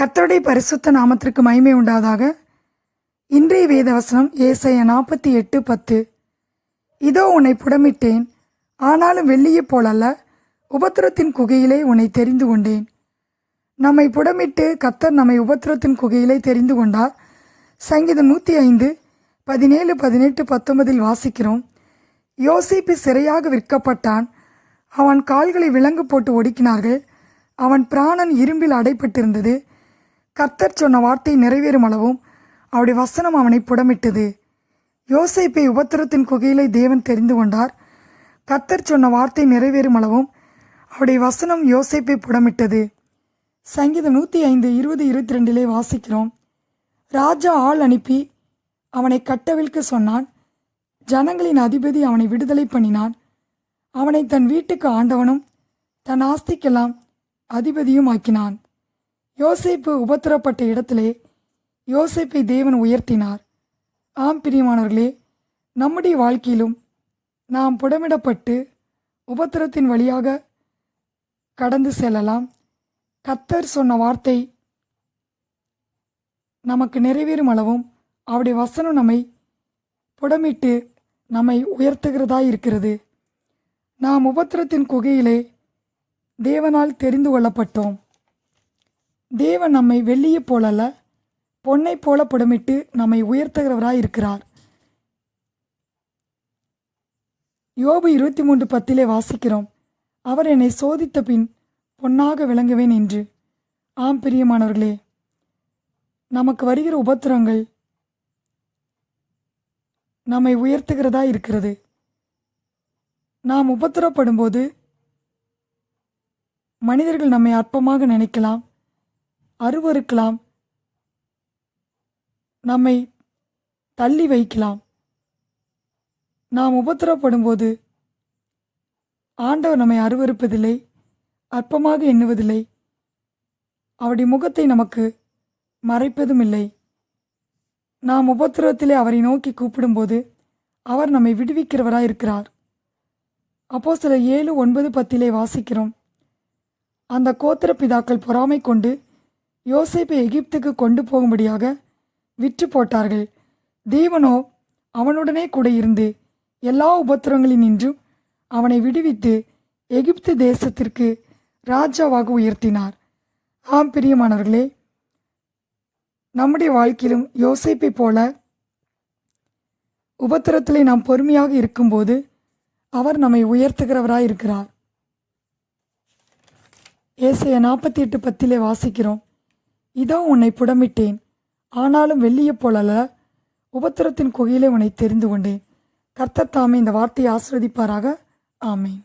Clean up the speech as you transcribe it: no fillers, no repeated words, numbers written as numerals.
கர்த்தருடைய பரிசுத்த நாமத்திற்கு மகிமை உண்டாதாக. இன்றைய வேதவசனம் ஏசாயா 48:10. இதோ உன்னை புடமிட்டேன், ஆனாலும் வெள்ளியைப் போலல்ல, உபத்திரத்தின் குகையிலே உன்னை தெரிந்து கொண்டேன். நம்மை புடமிட்டு கர்த்தர் நம்மை உபத்திரத்தின் குகையிலே தெரிந்து கொண்டார். சங்கீதம் 105:17, 18, 19 வாசிக்கிறோம். யோசேப்பு சிறையாக விற்கப்பட்டான். அவன் கால்களை விலங்கு போட்டு ஒடுக்கினார்கள். அவன் பிராணன் இரும்பில் அடைப்பட்டிருந்தது. கர்த்தர் சொன்ன வார்த்தை நிறைவேறும் அளவும் அவருடைய வசனம் அவனை புடமிட்டது. யோசேப்பை உபத்திரத்தின் குகையிலே தேவன் தெரிந்து கொண்டார். கர்த்தர் சொன்ன வார்த்தை நிறைவேறும் அளவும் அவருடைய வசனம் யோசேப்பை புடமிட்டது. சங்கீதம் 105:20, 22 வாசிக்கிறோம். ராஜா ஆள் அனுப்பி அவனை கட்டவிழ்க்க சொன்னான். ஜனங்களின் அதிபதி அவனை விடுதலை பண்ணினான். அவனை தன் வீட்டுக்கு ஆண்டவனும் தன் ஆஸ்திக்கெல்லாம் அதிபதியும் ஆக்கினான். யோசேப்பு உபத்திரப்பட்ட இடத்திலே யோசேப்பை தேவன் உயர்த்தினார். ஆம் பிரியமானவர்களே, நம்முடைய வாழ்க்கையிலும் நாம் புடமிடப்பட்டு உபத்திரத்தின் வழியாக கடந்து செல்லலாம். கர்த்தர் சொன்ன வார்த்தை நமக்கு நிறைவேறும் அளவும் அவருடைய வசனம் நம்மை புடமிட்டு நம்மை உயர்த்துகிறதாய் இருக்கிறது. நாம் உபத்திரத்தின் குகையிலே தேவனால் தெரிந்து கொள்ளப்பட்டோம். தேவன் நம்மை வெள்ளியைப் போலல்ல, பொன்னை போல புடமிட்டு நம்மை உயர்த்துகிறவராய் இருக்கிறார். யோபு 23:10 வாசிக்கிறோம். அவர் என்னை சோதித்த பின் பொன்னாக விளங்குவேன் என்று. ஆம் பிரியமானவர்களே, நமக்கு வருகிற உபத்திரங்கள் நம்மை உயர்த்துகிறதா இருக்கிறது. நாம் உபத்திரப்படும்போது மனிதர்கள் நம்மை அற்பமாக நினைக்கலாம், அருவருக்கலாம், நம்மை தள்ளி வைக்கலாம். நாம் உபத்திரப்படும்போது ஆண்டவர் நம்மை அருவருப்பதில்லை, அற்பமாக எண்ணுவதில்லை, அவருடைய முகத்தை நமக்கு மறைப்பதும் இல்லை. நாம் உபத்திரத்திலே அவரை நோக்கி கூப்பிடும்போது அவர் நம்மை விடுவிக்கிறவராய் இருக்கிறார். அப்போஸ்தலர் 7:9, 10 வாசிக்கிறோம். அந்த கோத்திர பிதாக்கள் பொறாமை கொண்டு யோசேப்பை எகிப்துக்கு கொண்டு போகும்படியாக விற்று போட்டார்கள். தேவனோ அவனுடனே கூட இருந்து எல்லா உபத்திரங்களினின்றும் அவனை விடுவித்து எகிப்து தேசத்திற்கு ராஜாவாக உயர்த்தினார். ஆம் பிரியமானவர்களே, நம்முடைய வாழ்க்கையிலும் யோசேப்பை போல உபத்திரத்திலே நாம் பொறுமையாக இருக்கும்போது அவர் நம்மை உயர்த்துகிறவராய் இருக்கிறார். ஏசாயா 48:10 வாசிக்கிறோம். இதோ உன்னை புடமிட்டேன், ஆனாலும் வெள்ளியைப் போலல்ல, உபத்திரத்தின் குகையிலே உன்னை தெரிந்து கொண்டேன். கர்த்தர் தாமே இந்த வார்த்தையை ஆசீர்வதிப்பாராக. ஆமேன்.